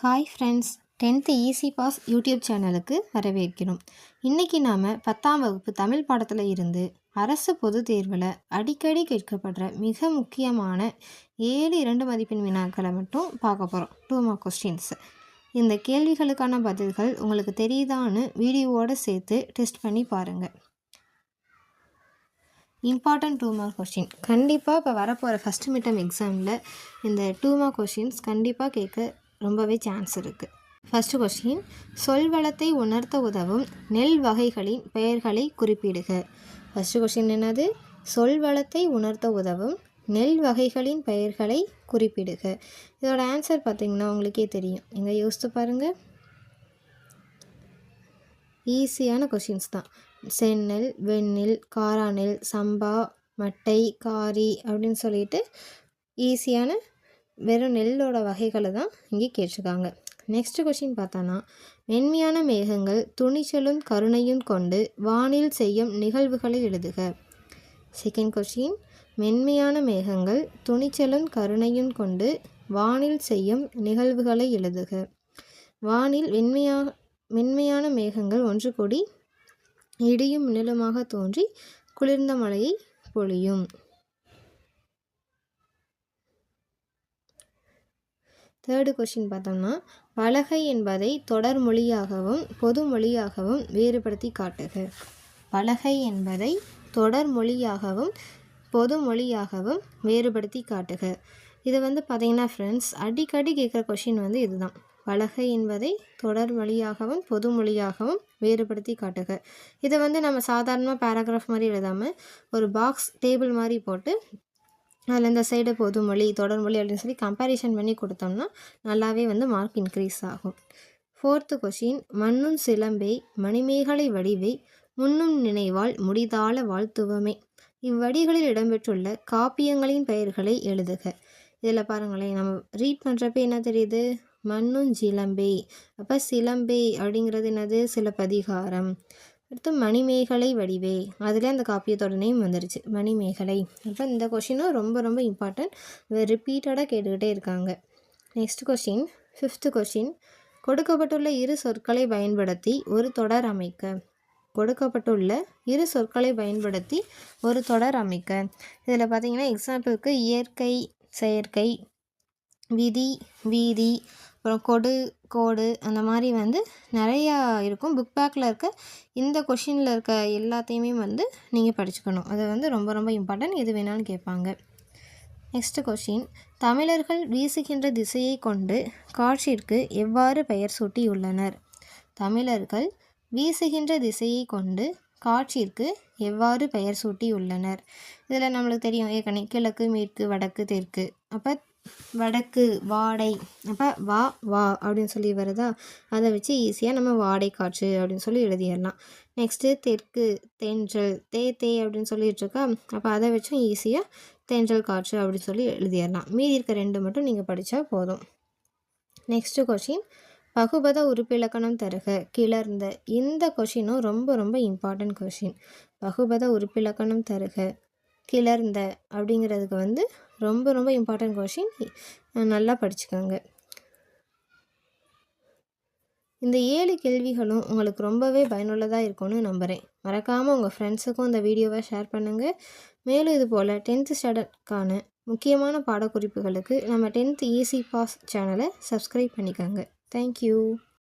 Hi friends, 10th easy pass YouTube சேனலுக்கு வரவேற்கிறோம். இன்றைக்கி நாம் 10ஆம் வகுப்பு தமிழ் பாடத்தில் இருந்து அரசு பொது தேர்வில் அடிக்கடி கேட்கப்படுற மிக முக்கியமான 7 2 மதிப்பெண் வினாக்களை மட்டும் பார்க்க போகிறோம். 2 மார்க் கொஸ்டின்ஸ். இந்த கேள்விகளுக்கான பதில்கள் உங்களுக்கு தெரியுதான்னு வீடியோவோடு சேர்த்து டெஸ்ட் பண்ணி பாருங்கள். இம்பார்ட்டன்ட் 2 மார்க் கொஸ்டின் கண்டிப்பாக இப்போ வரப்போகிற ஃபஸ்ட் மிட்டம் எக்ஸாமில் இந்த 2 மார்க் கொஸ்டின்ஸ் கண்டிப்பாக கேட்க ரொம்பவே சான்ஸ் இருக்குது. ஃபஸ்ட்டு கொஸ்டின், சொல் வளத்தை உணர்த்த உதவும் நெல் வகைகளின் பெயர்களை குறிப்பிடுக. ஃபஸ்ட்டு கொஸ்டின் என்னது? சொல் வளத்தை உணர்த்த உதவும் நெல் வகைகளின் பெயர்களை குறிப்பிடுக. இதோட ஆன்சர் பார்த்திங்கன்னா உங்களுக்கே தெரியும். எங்கே யோசித்து பாருங்கள். ஈஸியான கொஸ்டின்ஸ் தான். செந்நெல், வெண்ணெல், காராநெல், சம்பா, மட்டை, காரி அப்படின்னு சொல்லிட்டு ஈஸியான வெறும் நெல்லோட வகைகளை தான் இங்கே கேட்டிருக்காங்க. நெக்ஸ்ட் கொஸ்டின் பார்த்தோன்னா, மென்மையான மேகங்கள் துணிச்சலும் கருணையும் கொண்டு வானில் செய்யும் நிகழ்வுகளை எழுதுக. செகண்ட் கொஸ்டின், மென்மையான மேகங்கள் துணிச்சலும் கருணையும் கொண்டு வானில் செய்யும் நிகழ்வுகளை எழுதுக. வானில் மென்மையான மேகங்கள் ஒன்று கூடி இடியும் மின்னலுமாக தோன்றி குளிர்ந்த மழையை பொழியும். தேர்டு கொஸ்டின் பார்த்தோம்னா, பலகை என்பதை தொடர் மொழியாகவும் பொது மொழியாகவும் வேறுபடுத்தி காட்டுக. பலகை என்பதை தொடர் மொழியாகவும் பொது மொழியாகவும் வேறுபடுத்தி காட்டுக. இது பார்த்திங்கன்னா ஃப்ரெண்ட்ஸ், அடிக்கடி கேட்குற கொஷின் இதுதான். பலகை என்பதை தொடர் மொழியாகவும் பொது மொழியாகவும் வேறுபடுத்தி காட்டுக. இதை நம்ம சாதாரணமாக பேராகிராஃப் மாதிரி எழுதாமல் ஒரு பாக்ஸ் டேபிள் மாதிரி போட்டு அதில் இந்த சைடு பொதுமொழி தொடர்மொழி அப்படின்னு சொல்லி கம்பேரிஷன் பண்ணி கொடுத்தோம்னா நல்லாவே மார்க் இன்க்ரீஸ் ஆகும். ஃபோர்த்து கொஷின், மண்ணும் சிலம்பே மணிமேகலை வடிவை முன்னும் நினைவால் முடிதாள வாழ்த்துவமே. இவ்வடிகளில் இடம்பெற்றுள்ள காப்பியங்களின் பெயர்களை எழுதுக. இதில் பாருங்களேன், நம்ம ரீட் பண்ணுறப்ப என்ன தெரியுது? மண்ணும் சிலம்பே. அப்போ சிலம்பே அப்படிங்கிறது என்னது? சிலப்பதிகாரம். அடுத்து மணிமேகலை வடிவே, அதில் அந்த காப்பியத்தோட நேம் வந்துருச்சு, மணிமேகலை. அப்போ இந்த கொஷினும் ரொம்ப ரொம்ப இம்பார்ட்டன்ட். ரிப்பீட்டடாக கேட்டுக்கிட்டே இருக்காங்க. நெக்ஸ்ட் கொஷின், ஃபிஃப்த்து கொஷின், கொடுக்கப்பட்டுள்ள இரு சொற்களை பயன்படுத்தி ஒரு தொடர் அமைக்க. கொடுக்கப்பட்டுள்ள இரு சொற்களை பயன்படுத்தி ஒரு தொடர் அமைக்க. இதில் பார்த்திங்கன்னா எக்ஸாம்பிளுக்கு இயற்கை, செயற்கை, விதி, வீதி, அப்புறம் கொடு, கோடு, அந்த மாதிரி நிறையா இருக்கும். புக் பேக்கில் இருக்க இந்த கொஷினில் இருக்க எல்லாத்தையுமே நீங்கள் படிச்சுக்கணும். அது ரொம்ப ரொம்ப இம்பார்ட்டன்ட். எது வேணாலும் கேட்பாங்க. நெக்ஸ்ட்டு கொஷின், தமிழர்கள் வீசுகின்ற திசையை கொண்டு காற்றிற்கு எவ்வாறு பெயர் சூட்டியுள்ளனர். தமிழர்கள் வீசுகின்ற திசையை கொண்டு காற்றிற்கு எவ்வாறு பெயர் சூட்டியுள்ளனர். இதில் நம்மளுக்கு தெரியும் ஏற்கனவே கிழக்கு, மேற்கு, வடக்கு, தெற்கு. அப்போ வடக்கு வாடை, அப்போ வா வா அப்படின்னு சொல்லி வருதா, அதை வச்சு ஈஸியாக நம்ம வாடை காற்று அப்படின்னு சொல்லி எழுதிடலாம். நெக்ஸ்ட்டு தெற்கு தென்றல், தே தே அப்படின்னு சொல்லிகிட்ருக்கா, அப்போ அதை வச்சும் ஈஸியாக தென்றல் காற்று அப்படின்னு சொல்லி எழுதிடலாம். மீதி இருக்க 2 மட்டும் நீங்கள் படித்தா போதும். நெக்ஸ்ட்டு கொஷின், பகுபத உறுப்பிலக்கணம் தருக. கிளர்ந்த. இந்த கொஷினும் ரொம்ப ரொம்ப இம்பார்ட்டன்ட் கொஷின். பகுபத உறுப்பிலக்கணம் தருக. கிளர்ந்த அப்படிங்கிறதுக்கு ரொம்ப ரொம்ப இம்பார்ட்டன்ட் கொஷின். நல்லா படிச்சுக்கோங்க. இந்த 7 கேள்விகளும் உங்களுக்கு ரொம்பவே பயனுள்ளதாக இருக்கும்னு நம்புகிறேன். மறக்காமல் உங்கள் ஃப்ரெண்ட்ஸுக்கும் இந்த வீடியோவை ஷேர் பண்ணுங்கள். மேலும் இது போல் 10th ஸ்டாண்டர்டுக்கான முக்கியமான பாடக்குறிப்புகளுக்கு நம்ம 10th ஈஸி பாஸ் சேனலை சப்ஸ்கிரைப் பண்ணிக்கோங்க. தேங்க்யூ.